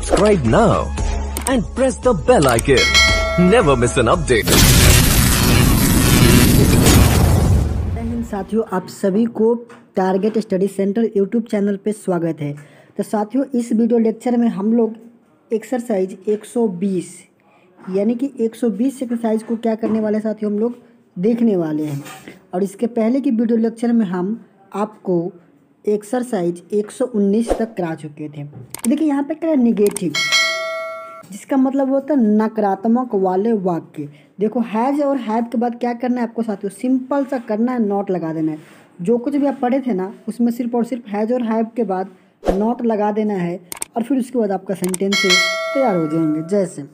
Subscribe now and press the bell icon. Never miss an update. साथियों, आप सभी को target study centre YouTube channel पे स्वागत है। तो साथियों, इस वीडियो लेक्चर में हम लोग एक्सरसाइज 120 यानी कि 120 एक्सरसाइज को क्या करने वाले साथियों हम लोग देखने वाले हैं। और इसके पहले की वीडियो लेक्चर में हम आपको एक्सरसाइज 119 तक करा चुके थे। देखिए यहाँ पे क्या है, निगेटिव, जिसका मतलब होता है नकारात्मक वाले वाक्य। देखो हैज़ और हैव के बाद क्या करना है आपको साथियों, सिंपल सा करना है, नॉट लगा देना है। जो कुछ भी आप पढ़े थे ना उसमें सिर्फ और सिर्फ हैज़ और हैव के बाद नॉट लगा देना है और फिर उसके बाद आपका सेंटेंस तैयार हो जाएंगे। जैसे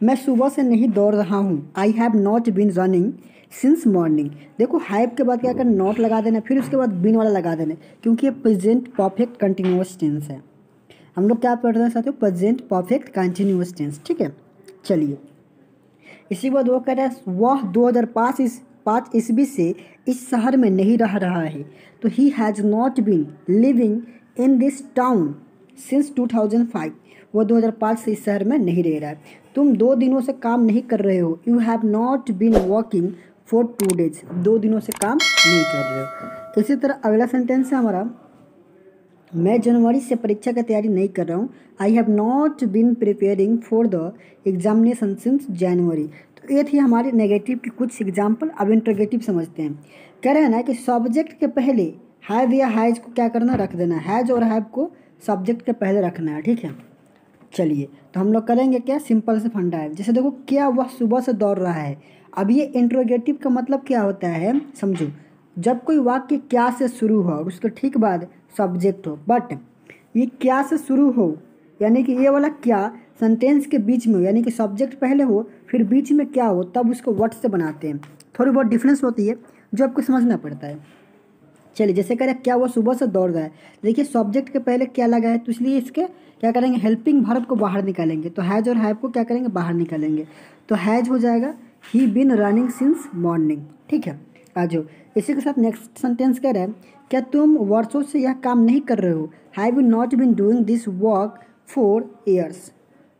मैं सुबह से नहीं दौड़ रहा हूँ, I have not been running since morning. देखो हैव के बाद क्या करना, नॉट लगा देना, फिर उसके बाद बीन वाला लगा देना, क्योंकि ये प्रेजेंट परफेक्ट कंटिन्यूअस टेंस है। हम लोग क्या पढ़ रहे हैं साथियों, प्रेजेंट परफेक्ट कंटिन्यूअस टेंस। ठीक है, चलिए इसी के बाद वो कह रहा है वह 2005 ईस्वी से इस शहर में नहीं रह रहा है। तो he has not been living in this town since 2005। वो 2005 से इस शहर में नहीं रह रहा है। तुम 2 दिनों से काम नहीं कर रहे हो, you have not been working for 2 days. 2 दिनों से काम नहीं कर रहे हो। इसी तरह अगला सेंटेंस है हमारा, मैं जनवरी से परीक्षा की तैयारी नहीं कर रहा हूँ, I have not been preparing for the examination since January. तो ये थी हमारे नेगेटिव की कुछ एग्जाम्पल। अब इंटरोगेटिव समझते हैं। कह रहे हैं ना कि सब्जेक्ट के पहले हैव या हैज़ को क्या करना, रख देना। हैज़ और हैव को सब्जेक्ट के पहले रखना है। ठीक है, चलिए तो हम लोग करेंगे क्या, सिंपल से फंडा है। जैसे देखो, क्या वह सुबह से दौड़ रहा है। अब ये इंटरोगेटिव का मतलब क्या होता है, समझो। जब कोई वाक्य क्या से शुरू हो और उसके ठीक बाद सब्जेक्ट हो, बट ये क्या से शुरू हो यानी कि ये वाला क्या सेंटेंस के बीच में हो, यानी कि सब्जेक्ट पहले हो फिर बीच में क्या हो, तब उसको व्हाट से बनाते हैं। थोड़ी बहुत डिफरेंस होती है जो आपको समझना पड़ता है। चलिए जैसे कह रहे हैं क्या वो सुबह से दौड़ रहा है, देखिए सब्जेक्ट के पहले क्या लगा है, तो इसलिए इसके क्या करेंगे, हेल्पिंग वर्ब को बाहर निकालेंगे। तो हैज़ और हैव को क्या करेंगे, बाहर निकालेंगे। तो हैज़ हो जाएगा ही बीन रनिंग सिंस मॉर्निंग। ठीक है, आज इसी के साथ नेक्स्ट सेंटेंस कह रहे हैं क्या तुम वर्षों से यह काम नहीं कर रहे हो, have you not been doing this work for years.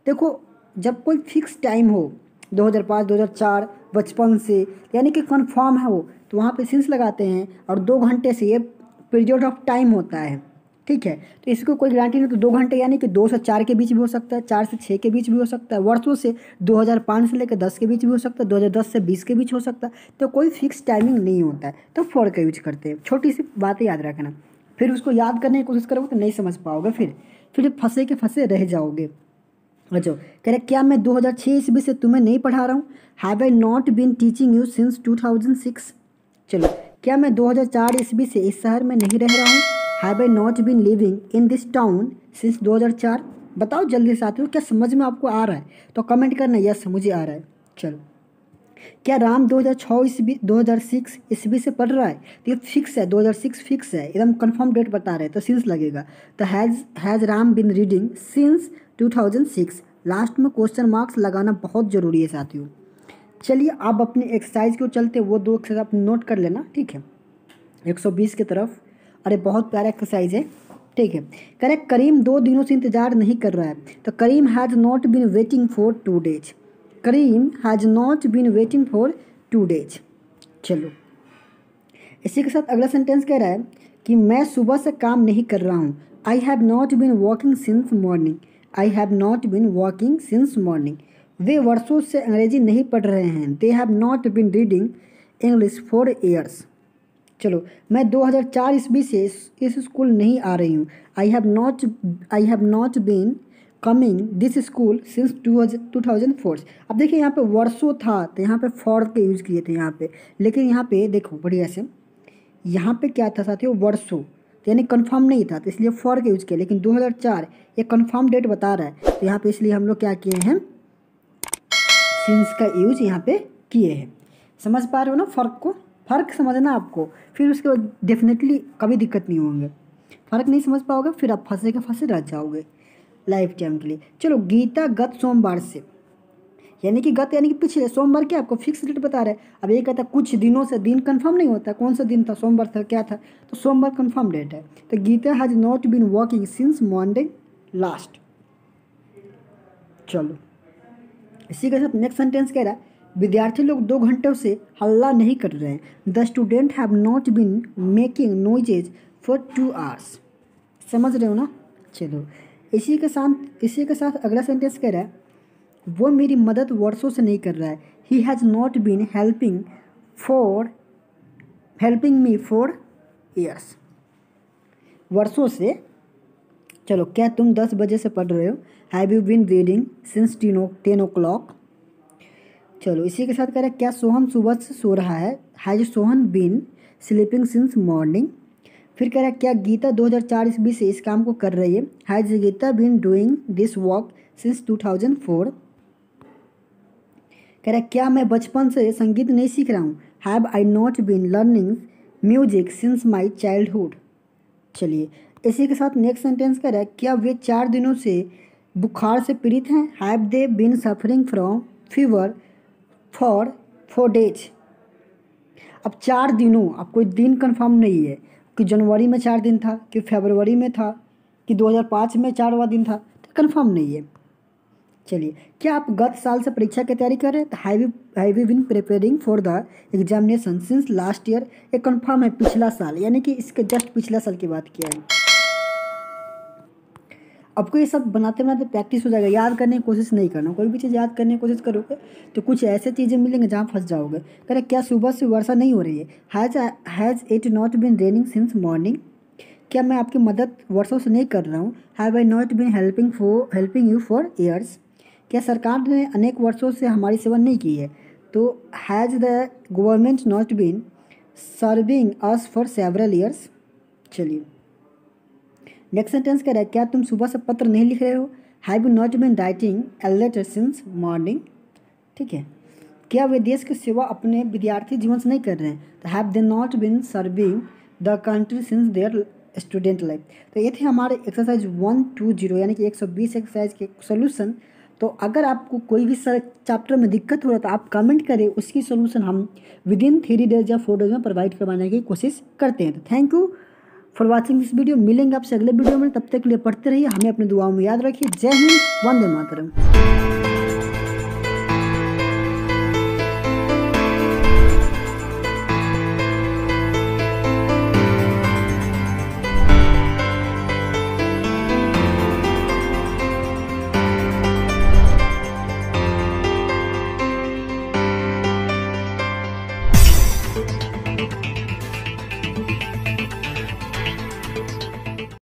देखो जब कोई फिक्स टाइम हो 2005 2004 बचपन से यानी कि कन्फर्म है वो, तो वहाँ पे सिंस लगाते हैं और 2 घंटे से ये पीरियड ऑफ टाइम होता है। ठीक है, तो इसको कोई गारंटी नहीं। तो 2 घंटे यानी कि 2 से 4 के बीच भी हो सकता है, 4 से 6 के बीच भी हो सकता है, वर्षों से 2005 से लेकर 10 के बीच भी हो सकता है, 2010 से 20 के बीच हो सकता है। तो कोई फिक्स टाइमिंग नहीं होता है, तो फॉर का यूज करते हैं। छोटी सी बातें याद रखना, फिर उसको याद करने की कोशिश करोगे तो नहीं समझ पाओगे, फिर फंसे के फंसे रह जाओगे। अच्छा, कह रहे क्या मैं 2006 ईस्वी से तुम्हें नहीं पढ़ा रहा हूँ, have I not been teaching you since 2006। चलो, क्या मैं 2004 ईस्वी से इस शहर में नहीं रह रहा हूँ, have I not been living in this town since 2004। बताओ जल्दी साथियों, क्या समझ में आपको आ रहा है? तो कमेंट करना यस मुझे आ रहा है। चलो, क्या राम 2006 ईस्वी से पढ़ रहा है, तो ये फिक्स है, 2006 फिक्स है, एकदम कंफर्म डेट बता रहे हैं, तो सिंस लगेगा। तो has Ram been reading since 2006। Last में क्वेश्चन मार्क्स लगाना बहुत ज़रूरी है साथियों। चलिए अब अपने एक्सरसाइज को चलते, वो 2 एक्सरसाइज आप नोट कर लेना। ठीक है, 120 की तरफ। अरे बहुत प्यारा एक्सरसाइज है। ठीक है, करेक्ट, करीम 2 दिनों से इंतजार नहीं कर रहा है। तो Karim has not been waiting for 2 days. Karim has not been waiting for 2 days. चलो इसी के साथ अगला सेंटेंस कह रहा है कि मैं सुबह से काम नहीं कर रहा हूँ, I have not been working since morning. I have not been working since morning. वे वर्षों से अंग्रेजी नहीं पढ़ रहे हैं, they have not been reading English for years. चलो, मैं 2004 ईस्वी से इस स्कूल नहीं आ रही हूँ, I have not been coming this school since 2004। अब देखिए यहाँ पे वर्षों था तो यहाँ पे फॉर के यूज़ किए थे यहाँ पे, लेकिन यहाँ पे देखो बढ़िया से, यहाँ पे क्या था साथियों, वर्षों, तो यानी कंफर्म नहीं था तो इसलिए फॉर के यूज़ किया। लेकिन 2004 ये कंफर्म डेट बता रहा है, तो यहाँ पे इसलिए हम लोग क्या किए हैं, सिंस का यूज यहाँ पे किए हैं। समझ पा रहे हो ना फ़र्क को? फ़र्क समझना आपको, फिर उसके बाद डेफिनेटली कभी दिक्कत नहीं होंगे। फ़र्क नहीं समझ पाओगे फिर आप फंसे के फंसे रह जाओगे लाइफ टाइम के लिए। चलो, गीता गत सोमवार से, यानी कि गत यानी कि पिछले सोमवार क्या आपको फिक्स डेट बता रहा है। अब ये कहता है कुछ दिनों से, दिन कंफर्म नहीं होता कौन सा दिन था, सोमवार था क्या था, तो सोमवार कंफर्म डेट है। तो Geeta has not been working since Monday last. चलो इसी के साथ नेक्स्ट सेंटेंस कह रहा है विद्यार्थी लोग 2 घंटों से हल्ला नहीं कर रहे हैं। The student have not been making noises for 2 hours. समझ रहे हो ना। चलो इसी के साथ अगला सेंटेंस कह रहा है वो मेरी मदद वर्षों से नहीं कर रहा है। He has not been helping me for years. वर्षों से। चलो क्या तुम 10 बजे से पढ़ रहे हो। Have you been reading since 10 o'clock। चलो इसी के साथ कह रहा है क्या सोहन सुबह से सो रहा है। Has Sohan been sleeping since morning. फिर कह रहा है क्या गीता 2004 ईस्वी से इस काम को कर रही है। Has Geeta been doing this work since 2004। कह रहा है क्या मैं बचपन से संगीत नहीं सीख रहा हूँ। Have I not been learning music since my childhood. चलिए इसी के साथ नेक्स्ट सेंटेंस कह रहा है क्या वे 4 दिनों से बुखार से पीड़ित हैं। Have they been suffering from fever for 4 days। अब 4 दिनों, अब कोई दिन कंफर्म नहीं है कि जनवरी में 4 दिन था कि फरवरी में था कि 2005 में 4वां दिन था, तो कंफर्म नहीं है। चलिए क्या आप गत साल से परीक्षा की तैयारी कर रहे हैं। तो have you been preparing for the examination since last year. एक कंफर्म है पिछला साल, यानी कि इसके जस्ट पिछला साल की बात किया है। आपको ये सब बनाते बनाते प्रैक्टिस हो जाएगा। याद करने की कोशिश नहीं करना। कोई भी चीज़ याद करने की कोशिश करोगे तो कुछ ऐसे चीज़ें मिलेंगे जहाँ फंस जाओगे। कह रहे क्या सुबह से वर्षा नहीं हो रही है। Has it not been raining since morning. क्या मैं आपकी मदद वर्षों से नहीं कर रहा हूँ। Have I not been helping you for years. क्या सरकार ने अनेक वर्षों से हमारी सेवा नहीं की है। तो has the government not been serving us for several years. चलिए नेक्स्ट सेंटेंस कह रहा है क्या तुम सुबह से पत्र नहीं लिख रहे हो। Have you not been writing a letter since morning. ठीक है। क्या वे देश की सेवा अपने विद्यार्थी जीवन से नहीं कर रहे हैं। तो have they not been serving the country since their student life. तो ये थे हमारे एक्सरसाइज 120 यानी कि 120 एक्सरसाइज के सोल्यूशन। तो अगर आपको कोई भी चैप्टर में दिक्कत हो रहा है तो आप कमेंट करें, उसकी सोल्यूशन हम विदिन 3 days या 4 days में प्रोवाइड करवाने की कोशिश करते हैं। तो thank you for watching this video. मिलेंगे आपसे अगले वीडियो में, तब तक के लिए पढ़ते रहिए, हमें अपनी दुआओं में याद रखिए। जय हिंद, वंदे मातरम।